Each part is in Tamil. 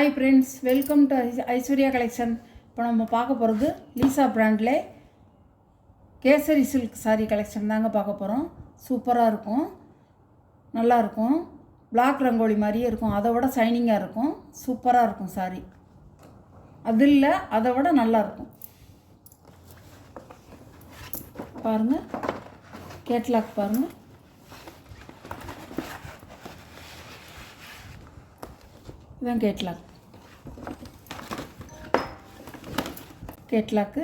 Hi friends, welcome to Aishwarya collection. இப்போ நம்ம பார்க்க போகிறது லீசா பிராண்டில் கேசரி சில்க் சாரீ கலெக்ஷன் தாங்க பார்க்க போகிறோம். சூப்பராக இருக்கும், நல்லாயிருக்கும். பிளாக் ரங்கோலி மாதிரியே இருக்கும், அதை விட ஷைனிங்காக இருக்கும். சூப்பராக இருக்கும் சாரீ. அது இல்லை, அதை விட நல்லாயிருக்கும். பாருங்கள், கேட்லாக் பாருங்கள். இதுதான் கேட்லாக்கு.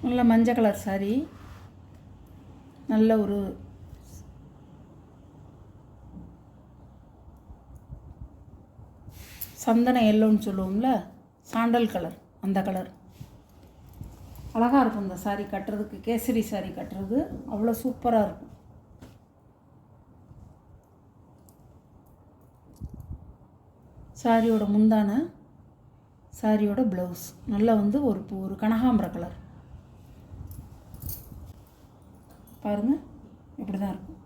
நல்ல மஞ்சள் கலர் சாரீ, நல்ல ஒரு சந்தன எல்லோன்னு சொல்லுவோம்ல, சாண்டல் கலர், அந்த கலர் அழகாக இருக்கும். இந்த சாரீ கட்டுறதுக்கு, கேசரி சாரீ கட்டுறது அவ்வளோ சூப்பராக இருக்கும். சாரியோட முந்தான, சாரியோட ப்ளவுஸ் நல்லா வந்து ஒரு கனகாம்பர கலர். பாருங்கள், இப்படி தான் இருக்கும்.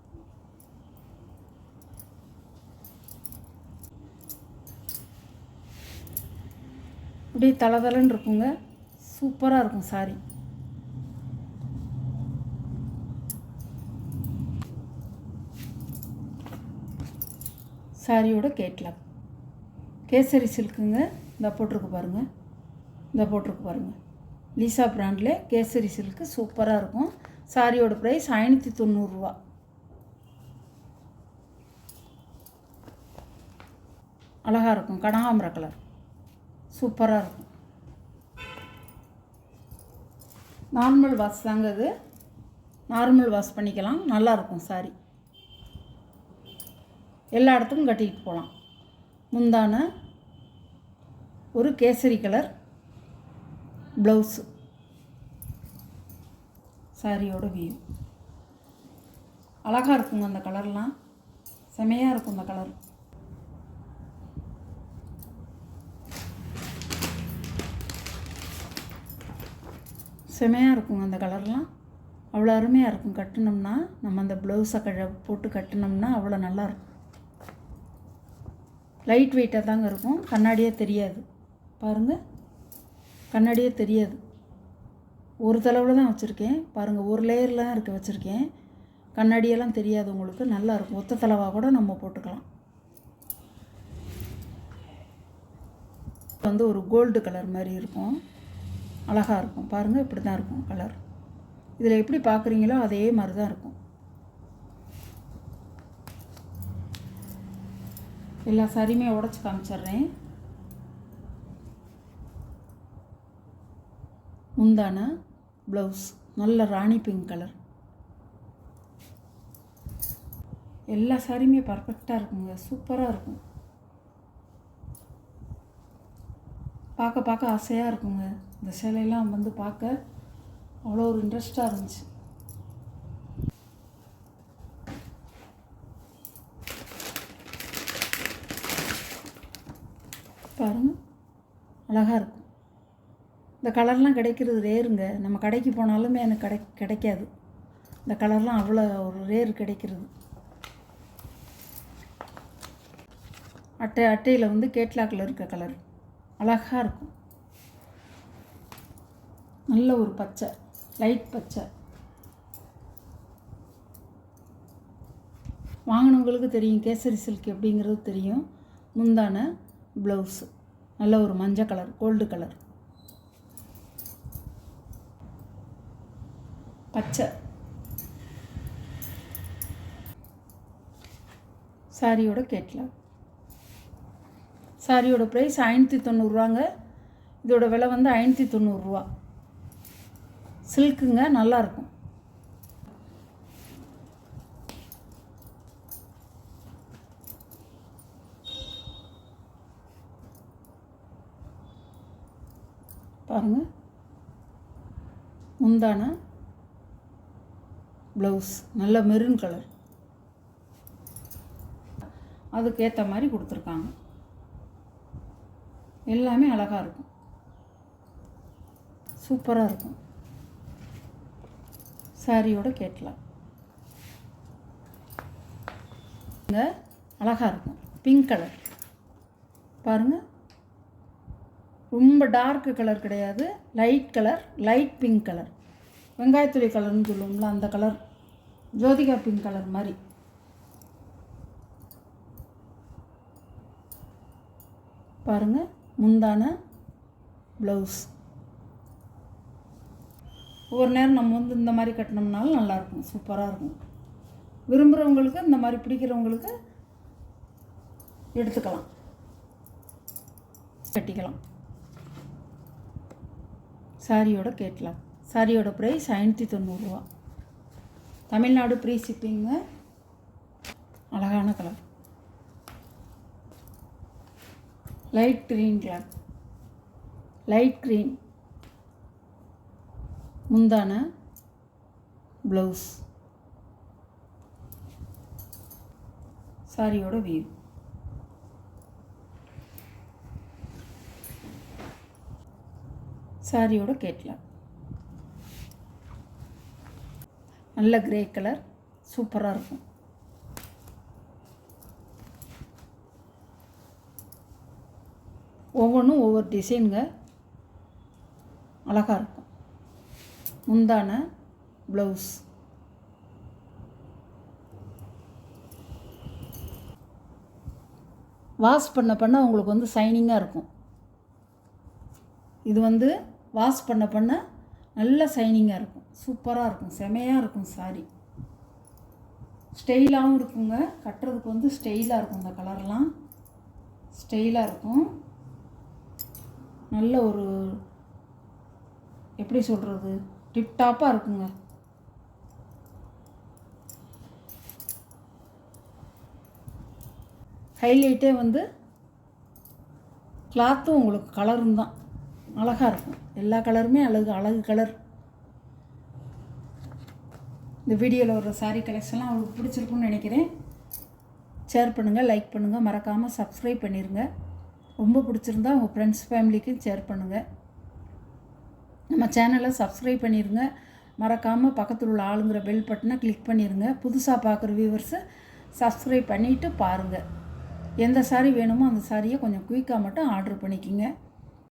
அப்படியே தளதளன்னு இருக்குங்க, சூப்பராக இருக்கும் சாரி. சாரியோட கேட்லாக் கேசரி சில்க்குங்க. இந்த போட்டிருக்கு பாருங்கள், இந்த போட்டிருக்கு பாருங்கள். லீசா பிராண்டில் கேசரி சில்க்கு சூப்பராக இருக்கும். சாரியோட ப்ரைஸ் 590 ரூபா. அழகாக இருக்கும், கனகாம்பர கலர், சூப்பராக இருக்கும். நார்மல் வாஷ் தாங்க இது, நார்மல் வாஷ் பண்ணிக்கலாம். நல்லாயிருக்கும் சாரி, எல்லா இடத்துக்கும் கட்டிக்கிட்டு போகலாம். முந்தான ஒரு கேசரி கலர் ப்ளவுஸு, சாரியோட வியூ அழகாக இருக்குங்க. அந்த கலர்லாம் செமையாக இருக்கும். அந்த கலர் செமையாக இருக்குங்க. அந்த கலர்லாம் அவ்வளோ அருமையாக இருக்கும். கட்டினோம்னா, நம்ம அந்த ப்ளவுஸை போட்டு கட்டினோம்னா அவ்வளோ நல்லாயிருக்கும். லைட் வெயிட்டாக தாங்க இருக்கும், கண்ணாடியே தெரியாது. பாருங்கள், கண்ணாடியே தெரியாது. ஒரு தளவில் தான் வச்சுருக்கேன் பாருங்கள், ஒரு லேயரில் தான் இருக்க வச்சுருக்கேன். கண்ணாடியெல்லாம் தெரியாது உங்களுக்கு, நல்லாயிருக்கும். ஒத்த தளவாக கூட நம்ம போட்டுக்கலாம். வந்து ஒரு கோல்டு கலர் மாதிரி இருக்கும், அழகாக இருக்கும். பாருங்கள், இப்படி தான் இருக்கும் கலர். இதில் எப்படி பார்க்குறீங்களோ அதே மாதிரி தான் இருக்கும். எல்லா சாரியுமே உடச்சி காமிச்சிட்றேன். முந்தான ப்ளவுஸ் நல்ல ராணி பிங்க் கலர். எல்லா சாரியுமே பர்ஃபெக்டாக இருக்குங்க, சூப்பராக இருக்கும். பார்க்க பார்க்க ஆசையாக இருக்குங்க. இந்த சேலையெல்லாம் வந்து பார்க்க அவ்வளோ ஒரு இன்ட்ரெஸ்டாக இருந்துச்சு. பாருங்கள், அழகாக இருக்கும். இந்த கலர்லாம் கிடைக்கிறது ரேருங்க. நம்ம கடைக்கு போனாலுமே எனக்கு கிடைக்காது. இந்த கலர்லாம் அவ்வளோ ஒரு ரேர் கிடைக்கிறது. அட்டையில் வந்து கேட்லாக்கில் இருக்க கலர் அழகாக இருக்கும். நல்ல ஒரு பச்சை, லைட் பச்சை. வாங்கினவங்களுக்கு தெரியும் கேசரி சில்க் எப்படிங்கிறது தெரியும். முந்தான ப்ளவுஸு நல்ல ஒரு மஞ்சள் கலர், கோல்டு கலர், பச்சை. சாரியோட கேட்லாக். சாரியோட ப்ரைஸ் 590 ரூபாங்க. இதோட விலை வந்து 590 ரூபா. சில்க்குங்க, நல்லாயிருக்கும். பாருங்கள், முந்தான ப்ளவுஸ் நல்ல மெரூன் கலர், அதுக்கேற்ற மாதிரி கொடுத்துருக்காங்க. எல்லாமே அழகாக இருக்கும், சூப்பராக இருக்கும். சாரியோட கேட்லாக். அழகாக இருக்கும். பிங்க் கலர் பாருங்கள், ரொம்ப டார்க்கு கலர் கிடையாது, light colour, light pink colour, வெங்காயத்துளி கலர்னு சொல்லுவோம்ல அந்த கலர், ஜோதிகா பிங்க் கலர் மாதிரி. பாருங்கள், முந்தான ப்ளவுஸ். ஒவ்வொரு நேரம் நம்ம வந்து இந்த மாதிரி கட்டினோம்னாலும் நல்லாயிருக்கும், சூப்பராக இருக்கும். விரும்புகிறவங்களுக்கு, இந்த மாதிரி பிடிக்கிறவங்களுக்கு எடுத்துக்கலாம், கட்டிக்கலாம். சாரியோட கேட்கலாம். சாரியோட ப்ரைஸ் 590 ரூபா. தமிழ்நாடு ப்ரீ ஷிப்பிங்க. அழகான colour, light green colour, light green முந்தான ப்ளவுஸ். சாரியோட வியூ. சாரியோட கேட்கலாம். நல்ல கிரே கலர், சூப்பராக இருக்கும். ஒவ்வொன்றும் ஒவ்வொரு டிசைனுங்க, அழகாக இருக்கும். முந்தான ப்ளவுஸ். வாஷ் பண்ண உங்களுக்கு வந்து ஷைனிங்காக இருக்கும். இது வந்து வாஷ் பண்ண நல்ல ஷைனிங்காக இருக்கும், சூப்பராக இருக்கும், செமையாக இருக்கும். சாரி ஸ்டைலாகவும் இருக்குங்க, கட்டுறதுக்கு வந்து ஸ்டைலாக இருக்கும். இந்த கலர்லாம் ஸ்டைலாக இருக்கும். நல்ல ஒரு எப்படி சொல்கிறது, டிப்டாப்பாக இருக்குங்க. ஹைலைட்டே வந்து கிளாத்தும் உங்களுக்கு கலரும் தான், அழகாக இருக்கும். எல்லா கலருமே அழகு கலர். இந்த வீடியோவில் வர சாரீ கலெக்ஷன்லாம் அவங்களுக்கு பிடிச்சிருக்குன்னு நினைக்கிறேன். ஷேர் பண்ணுங்கள், லைக் பண்ணுங்கள், மறக்காமல் சப்ஸ்கிரைப் பண்ணிடுங்க. ரொம்ப பிடிச்சிருந்தா உங்கள் ஃப்ரெண்ட்ஸ் ஃபேமிலிக்கும் ஷேர் பண்ணுங்கள். நம்ம சேனலை சப்ஸ்கிரைப் பண்ணிடுங்க. மறக்காமல் பக்கத்தில் உள்ள ஆளுங்கிற பெல் பட்டனை கிளிக் பண்ணிடுங்க. புதுசாக பார்க்குற வியூவர்ஸை சப்ஸ்கிரைப் பண்ணிவிட்டு பாருங்கள். எந்த சாரீ வேணுமோ அந்த சாரியை கொஞ்சம் குயிக்காக மட்டும் ஆர்டர் பண்ணிக்கோங்க.